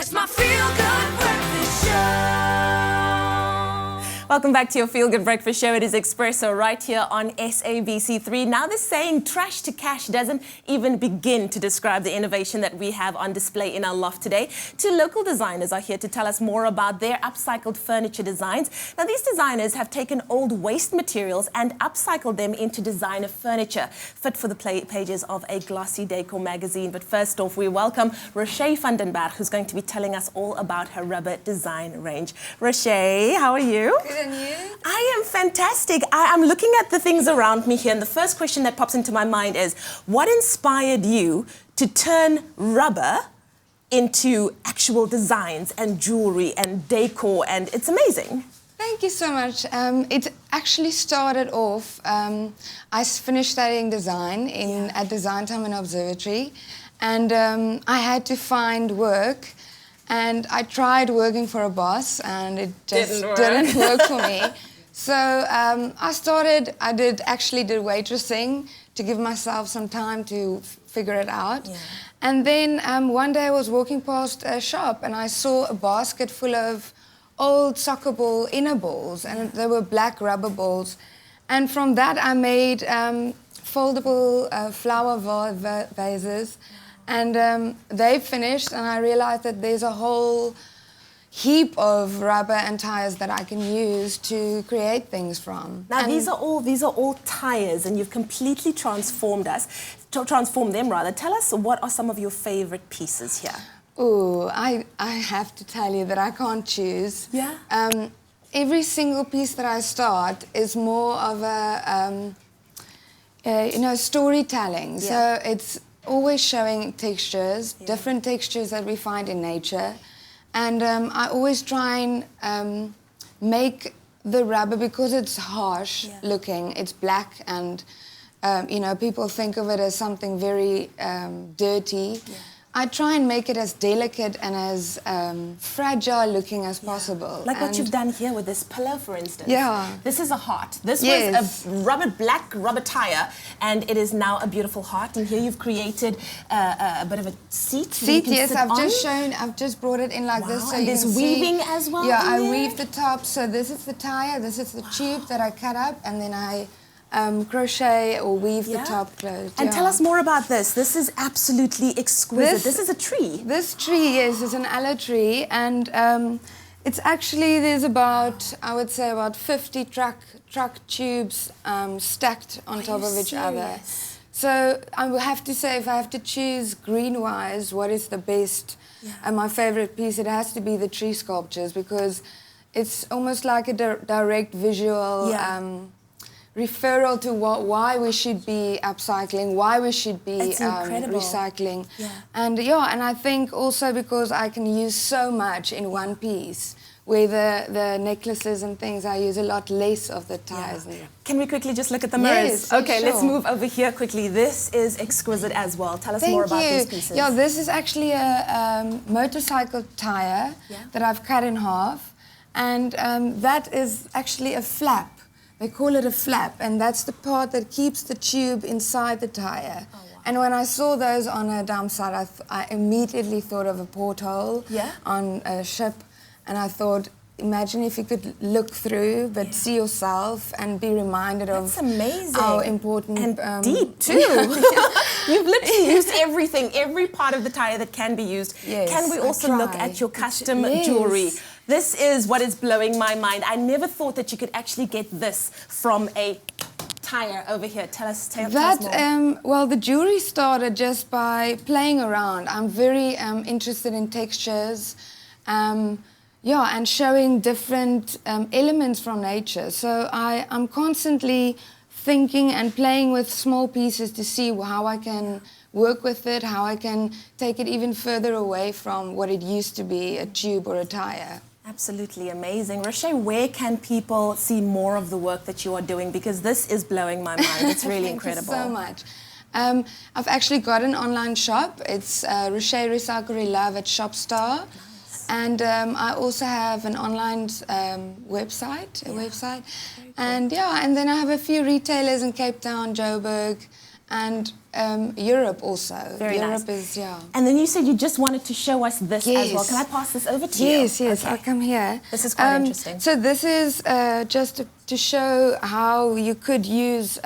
It's my feel-good breakfast show. Welcome back to your Feel Good Breakfast Show. It is Expresso right here on SABC3. Now the saying trash to cash doesn't even begin to describe the innovation that we have on display in our loft today. Two local designers are here to tell us more about their upcycled furniture designs. Now these designers have taken old waste materials and upcycled them into designer furniture, fit for the pages of a glossy decor magazine. But first off, we welcome Roche van den Berg, who's going to be telling us all about her rubber design range. Roche, how are you? Good, and you? I am fantastic. I'm looking at the things around me here, and the first question that pops into my mind is, what inspired you to turn rubber into actual designs and jewelry and decor? And it's amazing. Thank you so much. It actually started off, I finished studying design at Design Time and Observatory, and I had to find work. And I tried working for a boss, and it just didn't work for me. So I did waitressing to give myself some time to figure it out. Yeah. And then one day I was walking past a shop, and I saw a basket full of old soccer ball inner balls, and they were black rubber balls. And from that I made foldable flower vases. And they finished, and I realized that there's a whole heap of rubber and tires that I can use to create things from. Now these are all tires, and you've completely transformed them rather. Tell us, what are some of your favorite pieces here? Ooh, I have to tell you that I can't choose. Yeah. Every single piece that I start is more of a storytelling. Yeah. So it's always showing textures, different textures that we find in nature. And I always try and make the rubber, because it's harsh looking, it's black, and people think of it as something very dirty. Yeah. I try and make it as delicate and as fragile looking as possible. Like what you've done here with this pillow, for instance. Yeah. This is a heart. This was a black rubber tire, and it is now a beautiful heart. And here you've created a bit of a seat. Yes, I've just brought it in like this. So and there's weaving as well. Yeah, I weave the top. So this is the tire, this is the tube that I cut up, and then I crochet or weave the top closed. And tell us more about this. This is absolutely exquisite. This is a tree. This tree is an aloe tree, and it's actually, there's about, I would say, about 50 truck tubes stacked on top of each other. So I would have to say, if I have to choose green-wise, what is the best and my favorite piece, it has to be the tree sculptures, because it's almost like a direct visual referral to why we should be upcycling, why we should be recycling. Yeah. And I think also because I can use so much in one piece, where the necklaces and things, I use a lot less of the tires. Yeah. Can we quickly just look at the mirrors? Yes, okay, sure. Let's move over here quickly. This is exquisite as well. Tell us more about these pieces. Yeah, this is actually a motorcycle tire that I've cut in half, and that is actually a flap. They call it a flap, and that's the part that keeps the tube inside the tire. Oh, wow. And when I saw those on a dump site, I immediately thought of a porthole on a ship, and I thought, imagine if you could look through, but see yourself and be reminded of how important... And deep, too. You've literally used everything, every part of the tire that can be used. Yes, can we also look at your custom jewelry? This is what is blowing my mind. I never thought that you could actually get this from a tire over here. Tell us more. Well, the jewelry started just by playing around. I'm very interested in textures. And showing different elements from nature. So I'm constantly thinking and playing with small pieces to see how I can work with it, how I can take it even further away from what it used to be, a tube or a tire. Absolutely amazing. Roche, where can people see more of the work that you are doing? Because this is blowing my mind. It's really incredible. Thank you so much. I've actually got an online shop. It's Roche Recycle Love at Shopstar. And I also have an online website, and then I have a few retailers in Cape Town, Berg, and Europe also. Very Europe nice. is, yeah. And then you said you just wanted to show us this as well. Yes. Can I pass this over to you? Yes, yes, Okay. I'll come here. This is quite interesting. So this is just to show how you could use,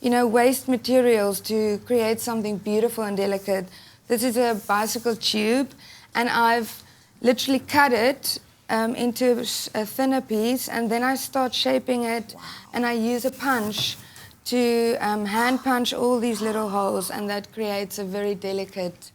you know, waste materials to create something beautiful and delicate. This is a bicycle tube, and I've literally cut it into a thinner piece, and then I start shaping it, and I use a punch to hand punch all these little holes, and that creates a very delicate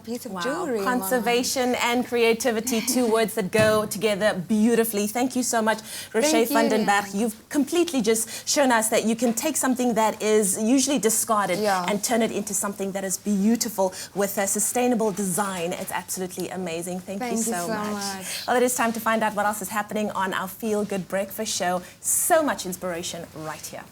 piece of jewelry. Conservation and creativity, two words that go together beautifully. Thank you so much, Roche van den Berg. You've completely just shown us that you can take something that is usually discarded and turn it into something that is beautiful with a sustainable design. It's absolutely amazing. Thank you so much. Well, it is time to find out what else is happening on our Feel Good Breakfast Show. So much inspiration right here.